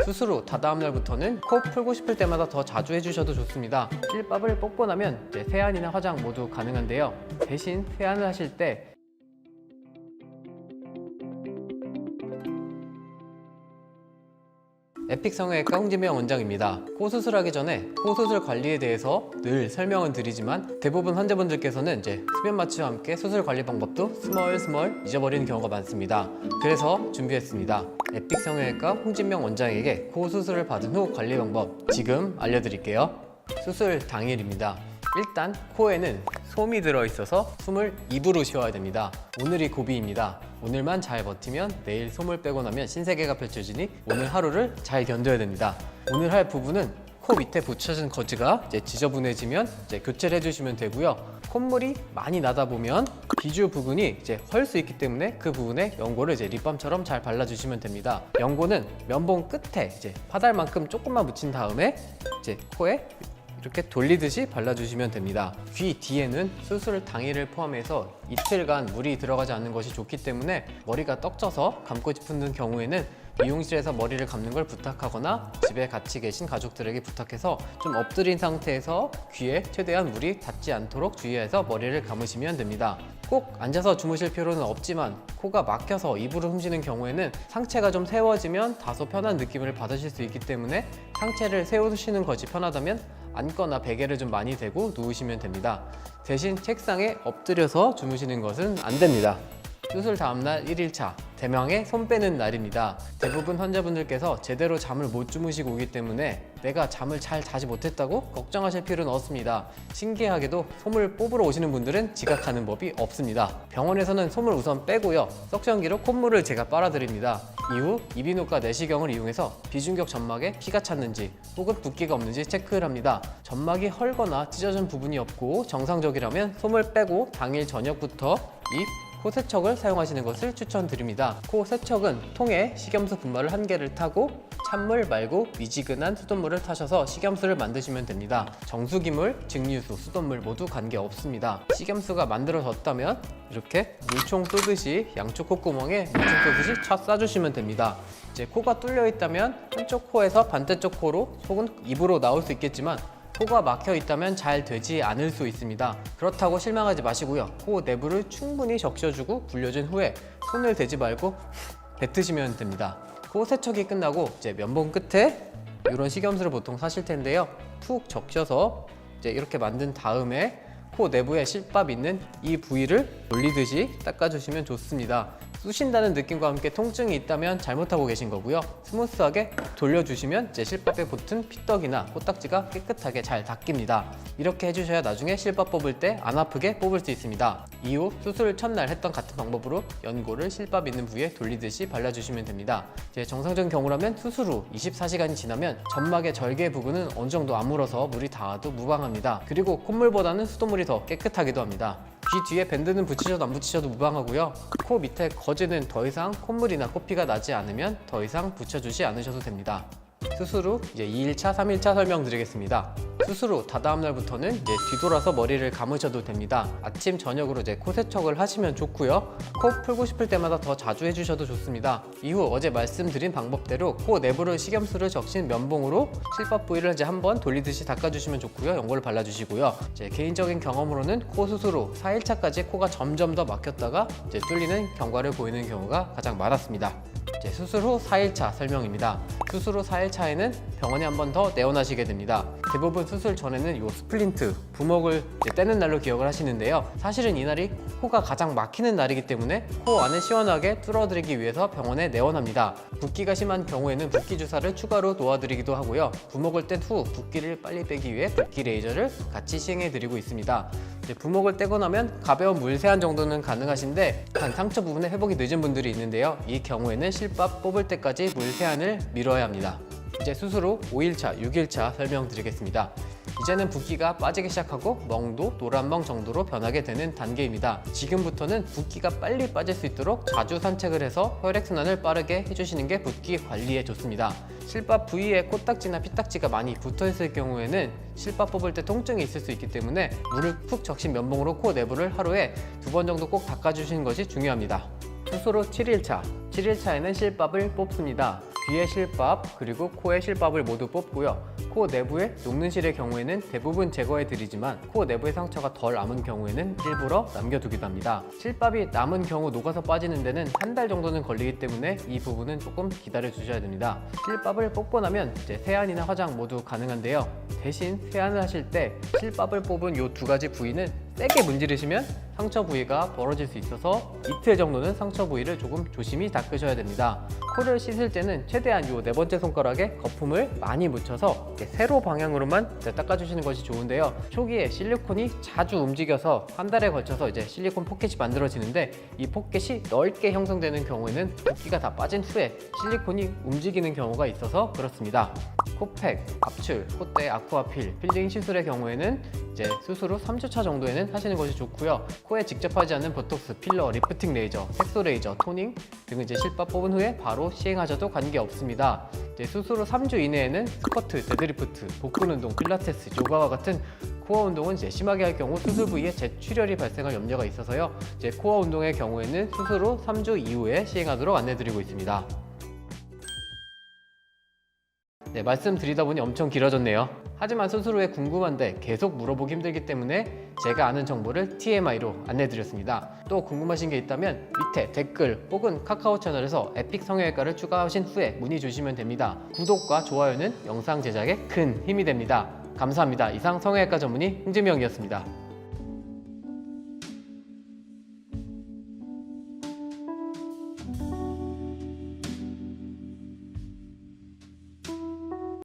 수술 후 다다음 날부터는 코 풀고 싶을 때마다 더 자주 해주셔도 좋습니다. 실밥을 뽑고 나면 이제 세안이나 화장 모두 가능한데요. 대신 세안을 하실 때 에픽 성형외과 홍진명 원장입니다. 코 수술하기 전에 코 수술 관리에 대해서 늘 설명은 드리지만 대부분 환자분들께서는 이제 수면 마취와 함께 수술 관리 방법도 스멀스멀 잊어버리는 경우가 많습니다. 그래서 준비했습니다. 에픽 성형외과 홍진명 원장에게 코 수술을 받은 후 관리 방법 지금 알려드릴게요. 수술 당일입니다. 일단 코에는 솜이 들어있어서 숨을 입으로 쉬어야 됩니다. 오늘이 고비입니다. 오늘만 잘 버티면 내일 솜을 빼고 나면 신세계가 펼쳐지니 오늘 하루를 잘 견뎌야 됩니다. 오늘 할 부분은 코 밑에 붙여진 거즈가 이제 지저분해지면 이제 교체를 해주시면 되고요. 콧물이 많이 나다 보면 비주 부분이 이제 헐 수 있기 때문에 그 부분에 연고를 이제 립밤처럼 잘 발라주시면 됩니다. 연고는 면봉 끝에 이제 파달만큼 조금만 묻힌 다음에 이제 코에 이렇게 돌리듯이 발라주시면 됩니다. 귀 뒤에는 수술 당일을 포함해서 이틀간 물이 들어가지 않는 것이 좋기 때문에 머리가 떡져서 감고 싶은 경우에는 미용실에서 머리를 감는 걸 부탁하거나 집에 같이 계신 가족들에게 부탁해서 좀 엎드린 상태에서 귀에 최대한 물이 닿지 않도록 주의해서 머리를 감으시면 됩니다. 꼭 앉아서 주무실 필요는 없지만 코가 막혀서 입으로 숨쉬는 경우에는 상체가 좀 세워지면 다소 편한 느낌을 받으실 수 있기 때문에 상체를 세우시는 것이 편하다면 앉거나 베개를 좀 많이 대고 누우시면 됩니다. 대신 책상에 엎드려서 주무시는 것은 안 됩니다. 수술 다음날 1일차 대망의 솜 빼는 날입니다. 대부분 환자분들께서 제대로 잠을 못 주무시고 오기 때문에 내가 잠을 잘 자지 못했다고 걱정하실 필요는 없습니다. 신기하게도 솜을 뽑으러 오시는 분들은 지각하는 법이 없습니다. 병원에서는 솜을 우선 빼고요. 석션기로 콧물을 제가 빨아드립니다. 이후 이비인후과 내시경을 이용해서 비중격 점막에 피가 찼는지 혹은 붓기가 없는지 체크를 합니다. 점막이 헐거나 찢어진 부분이 없고 정상적이라면 솜을 빼고 당일 저녁부터 코 세척을 사용하시는 것을 추천드립니다. 코 세척은 통에 식염수 분말을 1개를 타고 찬물 말고 미지근한 수돗물을 타셔서 식염수를 만드시면 됩니다. 정수기물, 증류수, 수돗물 모두 관계없습니다. 식염수가 만들어졌다면 이렇게 물총 쏘듯이 양쪽 콧구멍에 물총 쏘듯이 쳐 쏴주시면 됩니다. 이제 코가 뚫려 있다면 한쪽 코에서 반대쪽 코로 혹은 입으로 나올 수 있겠지만 코가 막혀 있다면 잘 되지 않을 수 있습니다. 그렇다고 실망하지 마시고요. 코 내부를 충분히 적셔주고 불려준 후에 손을 대지 말고 뱉으시면 됩니다. 코 세척이 끝나고 이제 면봉 끝에 이런 식염수를 보통 사실 텐데요. 툭 적셔서 이제 이렇게 만든 다음에 코 내부에 실밥 있는 이 부위를 돌리듯이 닦아주시면 좋습니다. 쑤신다는 느낌과 함께 통증이 있다면 잘못하고 계신 거고요. 스무스하게 돌려주시면 이제 실밥에 붙은 피떡이나 코딱지가 깨끗하게 잘 닦입니다. 이렇게 해주셔야 나중에 실밥 뽑을 때 안 아프게 뽑을 수 있습니다. 이후 수술 첫날 했던 같은 방법으로 연고를 실밥 있는 부위에 돌리듯이 발라주시면 됩니다. 이제 정상적인 경우라면 수술 후 24시간이 지나면 점막의 절개 부분은 어느 정도 아물어서 물이 닿아도 무방합니다. 그리고 콧물보다는 수돗물이 더 깨끗하기도 합니다. 귀 뒤에 밴드는 붙이셔도 안 붙이셔도 무방하고요. 코 밑에 거즈는 더 이상 콧물이나 코피가 나지 않으면 더 이상 붙여주지 않으셔도 됩니다. 수술 후 이제 2일차, 3일차 설명드리겠습니다. 수술 후 다다음 날부터는 이제 뒤돌아서 머리를 감으셔도 됩니다. 아침, 저녁으로 이제 코 세척을 하시면 좋고요. 코 풀고 싶을 때마다 더 자주 해주셔도 좋습니다. 이후 어제 말씀드린 방법대로 코 내부를 식염수를 적신 면봉으로 실밥 부위를 이제 한번 돌리듯이 닦아주시면 좋고요. 연고를 발라주시고요. 이제 개인적인 경험으로는 코 수술 후 4일차까지 코가 점점 더 막혔다가 이제 뚫리는 경과를 보이는 경우가 가장 많았습니다. 이제 수술 후 4일차 설명입니다. 수술 후 4일차에는 병원에 한 번 더 내원하시게 됩니다. 대부분 수술 전에는 이 스플린트, 부먹을 떼는 날로 기억을 하시는데요. 사실은 이날이 코가 가장 막히는 날이기 때문에 코 안을 시원하게 뚫어드리기 위해서 병원에 내원합니다. 붓기가 심한 경우에는 붓기 주사를 추가로 놓아드리기도 하고요. 부먹을 뗀 후 붓기를 빨리 빼기 위해 붓기 레이저를 같이 시행해드리고 있습니다. 부먹을 떼고 나면 가벼운 물세안 정도는 가능하신데 한 상처 부분에 회복이 늦은 분들이 있는데요. 이 경우에는 실밥 뽑을 때까지 물세안을 미뤄야 합니다. 이제 수술 후 5일차, 6일차 설명드리겠습니다. 이제는 붓기가 빠지기 시작하고 멍도 노란멍 정도로 변하게 되는 단계입니다. 지금부터는 붓기가 빨리 빠질 수 있도록 자주 산책을 해서 혈액순환을 빠르게 해주시는 게 붓기 관리에 좋습니다. 실밥 부위에 코딱지나 피딱지가 많이 붙어있을 경우에는 실밥 뽑을 때 통증이 있을 수 있기 때문에 물을 푹 적신 면봉으로 코 내부를 하루에 2번 정도 꼭 닦아주시는 것이 중요합니다. 수술 후 7일차, 7일차에는 실밥을 뽑습니다. 귀의 실밥 그리고 코의 실밥을 모두 뽑고요. 코 내부의 녹는 실의 경우에는 대부분 제거해드리지만 코 내부의 상처가 덜 남은 경우에는 일부러 남겨두기도 합니다. 실밥이 남은 경우 녹아서 빠지는 데는 한 달 정도는 걸리기 때문에 이 부분은 조금 기다려 주셔야 됩니다. 실밥을 뽑고 나면 이제 세안이나 화장 모두 가능한데요. 대신 세안을 하실 때 실밥을 뽑은 이 두 가지 부위는 세게 문지르시면 상처 부위가 벌어질 수 있어서 이틀 정도는 상처 부위를 조금 조심히 닦으셔야 됩니다. 코를 씻을 때는 최대한 이 네 번째 손가락에 거품을 많이 묻혀서 세로 방향으로만 닦아주시는 것이 좋은데요. 초기에 실리콘이 자주 움직여서 한 달에 걸쳐서 이제 실리콘 포켓이 만들어지는데 이 포켓이 넓게 형성되는 경우에는 붓기가 다 빠진 후에 실리콘이 움직이는 경우가 있어서 그렇습니다. 코팩, 압출, 콧대, 아쿠아필, 필링 시술의 경우에는 이제 수술 후 3주차 정도에는 하시는 것이 좋고요. 코에 직접 하지 않는 보톡스, 필러, 리프팅 레이저, 색소 레이저, 토닝 등은 이제 실밥 뽑은 후에 바로 시행하셔도 관계없습니다. 이제 수술 후 3주 이내에는 스쿼트, 데드리프트, 복근 운동, 필라테스, 요가와 같은 코어 운동은 이제 심하게 할 경우 수술 부위에 재출혈이 발생할 염려가 있어서요. 이제 코어 운동의 경우에는 수술 후 3주 이후에 시행하도록 안내드리고 있습니다. 네, 말씀드리다 보니 엄청 길어졌네요. 하지만 수술 후에 궁금한데 계속 물어보기 힘들기 때문에 제가 아는 정보를 TMI로 안내드렸습니다. 또 궁금하신 게 있다면 밑에 댓글 혹은 카카오 채널에서 에픽 성형외과를 추가하신 후에 문의 주시면 됩니다. 구독과 좋아요는 영상 제작에 큰 힘이 됩니다. 감사합니다. 이상 성형외과 전문의 흥지명이었습니다.